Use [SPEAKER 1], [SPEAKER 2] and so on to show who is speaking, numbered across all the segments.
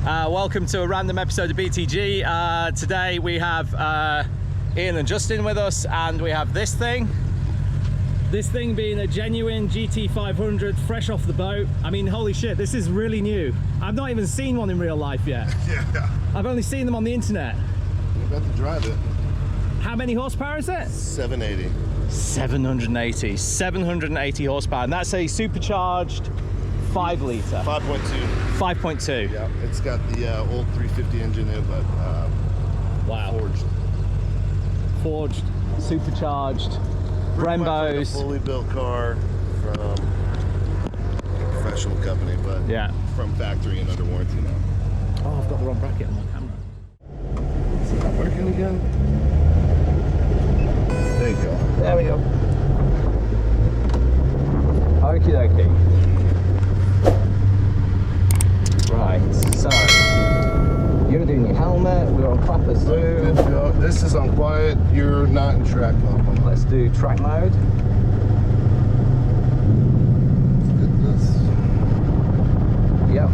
[SPEAKER 1] Welcome to a random episode of BTG. Today we have Ian and Justin with us, and we have this thing. This thing being a genuine GT500 fresh off the boat. I mean, holy shit, this is really new. I've not even seen one in real life yet.
[SPEAKER 2] Yeah.
[SPEAKER 1] I've only seen them on the internet.
[SPEAKER 2] You're about to drive it.
[SPEAKER 1] How many horsepower is it?
[SPEAKER 2] 780.
[SPEAKER 1] 780 horsepower, and that's a supercharged 5 litre.
[SPEAKER 2] 5.2.
[SPEAKER 1] 5.2.
[SPEAKER 2] Yeah, it's got the old 350 engine in it, but
[SPEAKER 1] wow. Forged, supercharged. Brembo's.
[SPEAKER 2] Like a fully built car from a professional company, but
[SPEAKER 1] yeah,
[SPEAKER 2] from factory and under warranty now.
[SPEAKER 1] Oh, I've got the wrong bracket on my camera.
[SPEAKER 2] Is it not working again? There you go.
[SPEAKER 1] There we go. Okie dokie. Right, so you're doing your helmet, we're on clappers
[SPEAKER 2] Good to go. This is on quiet, you're not in track mode.
[SPEAKER 1] Let's do track mode.
[SPEAKER 2] Goodness.
[SPEAKER 1] Yep.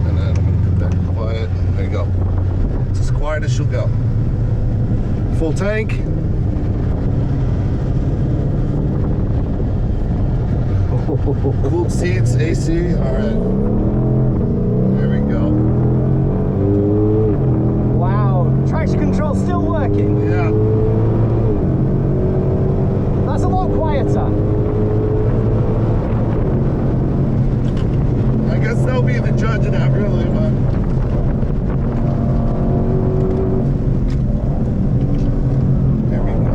[SPEAKER 2] And then I'm gonna put that in quiet. There you go. It's as quiet as she'll go. Full tank. Cooled seats, AC, all right. There we go.
[SPEAKER 1] Wow, traction control still working.
[SPEAKER 2] Yeah.
[SPEAKER 1] That's a lot quieter.
[SPEAKER 2] I guess they'll be the judge of that, really, but. There we go.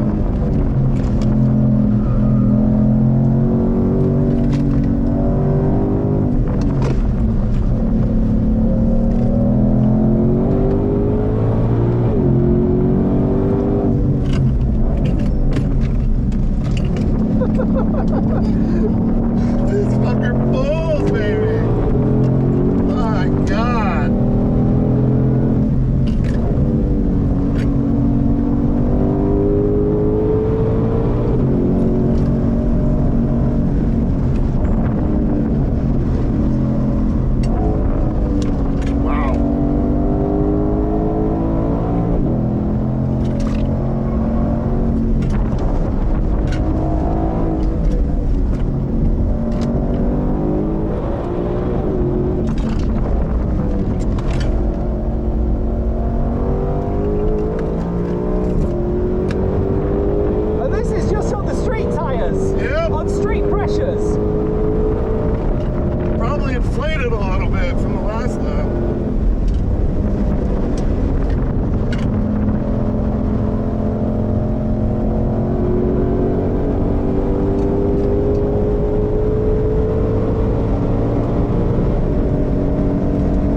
[SPEAKER 2] This fucker pulls, baby. My God. Wow.
[SPEAKER 1] And this is just on the street tyres.
[SPEAKER 2] Yep.
[SPEAKER 1] On street pressures.
[SPEAKER 2] Probably inflated a little bit from the last time.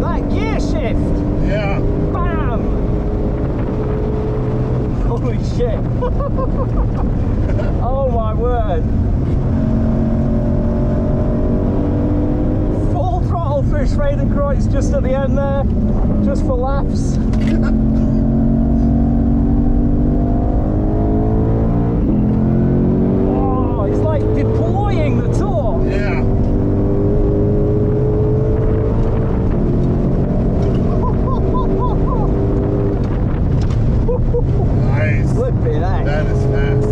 [SPEAKER 1] That gear shift.
[SPEAKER 2] Yeah.
[SPEAKER 1] Bam! Holy shit. Oh my word. Full throttle through Schradenkreuz just at the end there, just for laughs. Oh, it's like deploying the torque.
[SPEAKER 2] Yeah. Nice.
[SPEAKER 1] Flipping heck.
[SPEAKER 2] That is fast.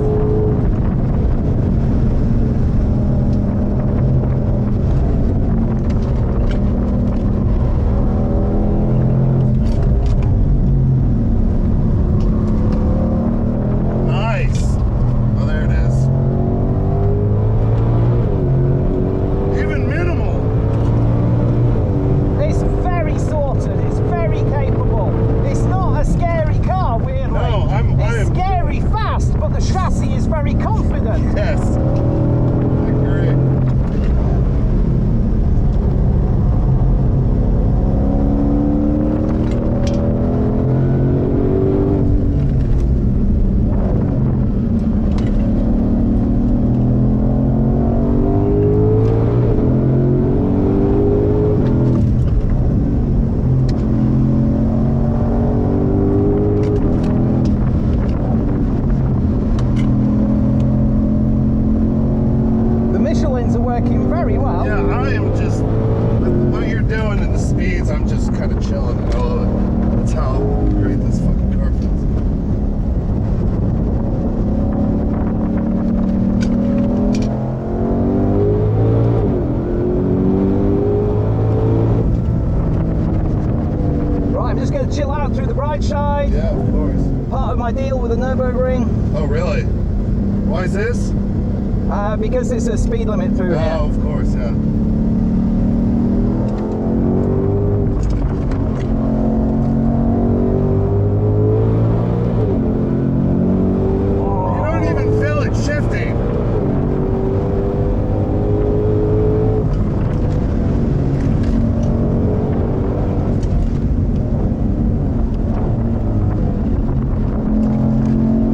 [SPEAKER 2] means I'm just kind of chilling. I love it. That's how great this fucking car feels.
[SPEAKER 1] Right, I'm just going to chill out through the Breidscheid.
[SPEAKER 2] Yeah, of course.
[SPEAKER 1] Part of my deal with the Nurburgring.
[SPEAKER 2] Oh, really? Why is this?
[SPEAKER 1] Because it's a speed limit through here.
[SPEAKER 2] Oh, of course, yeah. You don't even feel it shifting.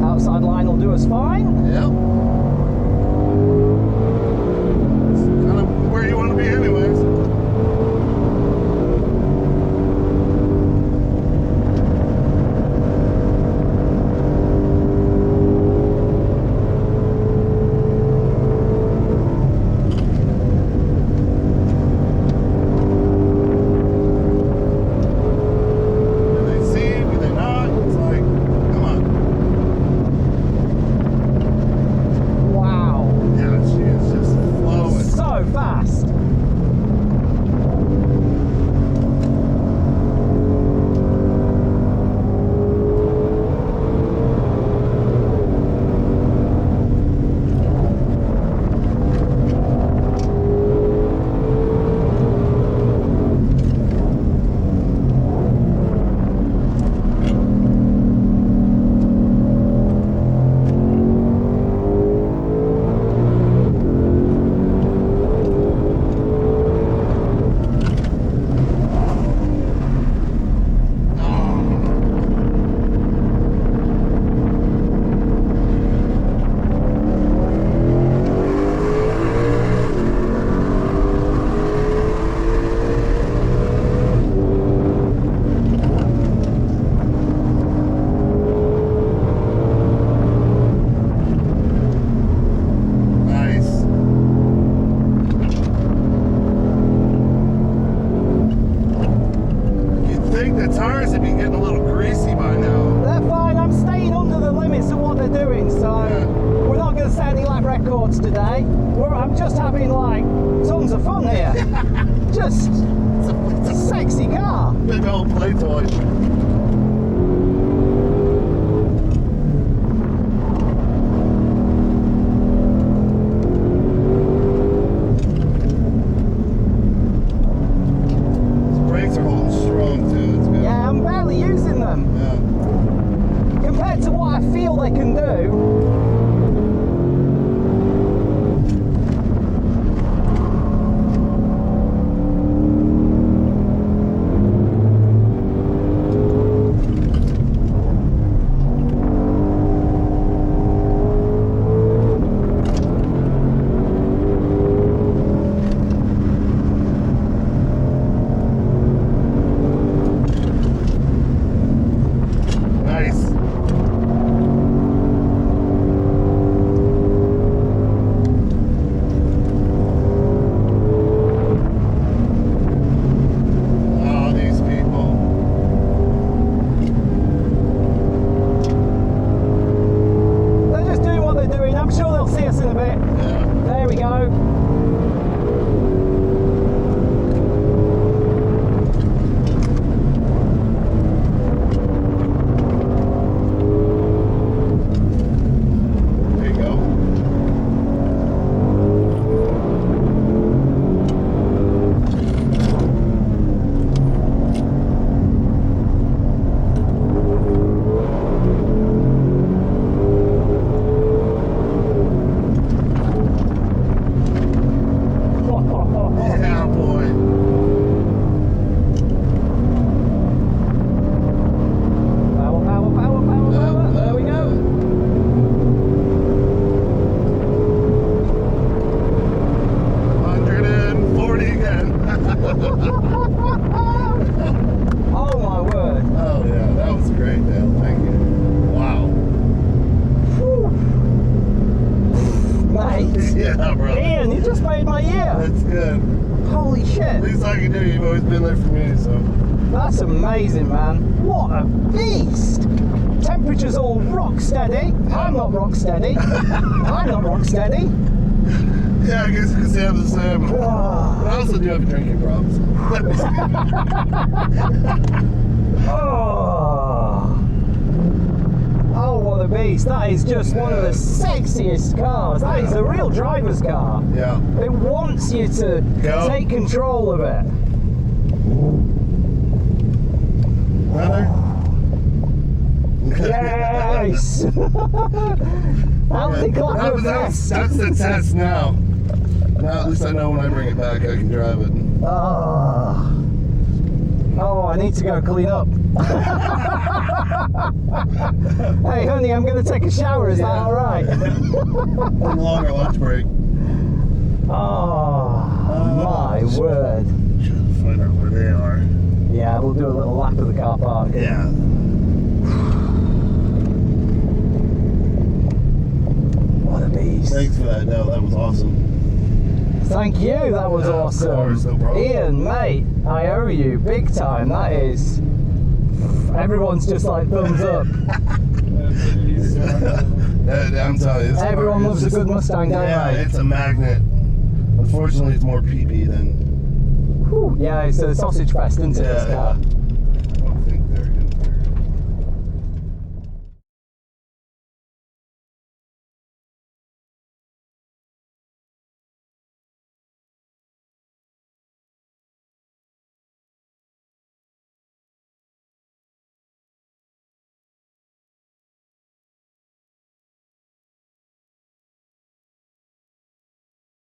[SPEAKER 1] Outside line will do us fine.
[SPEAKER 2] Yep. It's kind of where you want to be anyways. Do they see? Do they not? It's like, come on.
[SPEAKER 1] Wow.
[SPEAKER 2] Yeah, she is just flowing.
[SPEAKER 1] So fast.
[SPEAKER 2] Nice. You'd think the tires would be getting a little greasy by now.
[SPEAKER 1] They're fine. I'm staying under the limits of what they're doing, so
[SPEAKER 2] Yeah.
[SPEAKER 1] we're not going to set any lap records today. I'm just having like tons of fun here. Just
[SPEAKER 2] It's
[SPEAKER 1] a sexy car.
[SPEAKER 2] big old play toy. These brakes are holding strong too. It's good.
[SPEAKER 1] Yeah, I'm barely using them
[SPEAKER 2] Yeah.
[SPEAKER 1] compared to what I feel they can do. That's amazing, man. What a beast! Temperature's all rock steady. I'm not rock steady. I'm not rock steady.
[SPEAKER 2] Yeah, I guess you can say I'm the same. But I also do have drinking problems.
[SPEAKER 1] Oh, what a beast. That is just one of the sexiest cars. That is a real driver's car.
[SPEAKER 2] Yeah.
[SPEAKER 1] It wants you to take control of it.
[SPEAKER 2] Weather?
[SPEAKER 1] Yes!
[SPEAKER 2] That's the test now. Now at least I know when I bring it back I can drive it.
[SPEAKER 1] Oh, I need to go clean up. Hey, honey, I'm going to take a shower. Is that all right?
[SPEAKER 2] Longer lunch break.
[SPEAKER 1] Oh, my word.
[SPEAKER 2] Should find out where they are.
[SPEAKER 1] Yeah, we'll do a little lap of the car park.
[SPEAKER 2] Yeah.
[SPEAKER 1] What a beast.
[SPEAKER 2] Thanks for that. No, that was awesome.
[SPEAKER 1] Thank you, that was awesome.
[SPEAKER 2] Of course, no problem.
[SPEAKER 1] Ian, mate, I owe you big time. That is. Everyone's just like thumbs up.
[SPEAKER 2] I'm telling you.
[SPEAKER 1] Everyone loves a good Mustang, don't they?
[SPEAKER 2] It's a magnet. Unfortunately, it's more PP than.
[SPEAKER 1] Whew, yeah, it's a sausage fest, isn't it, this car?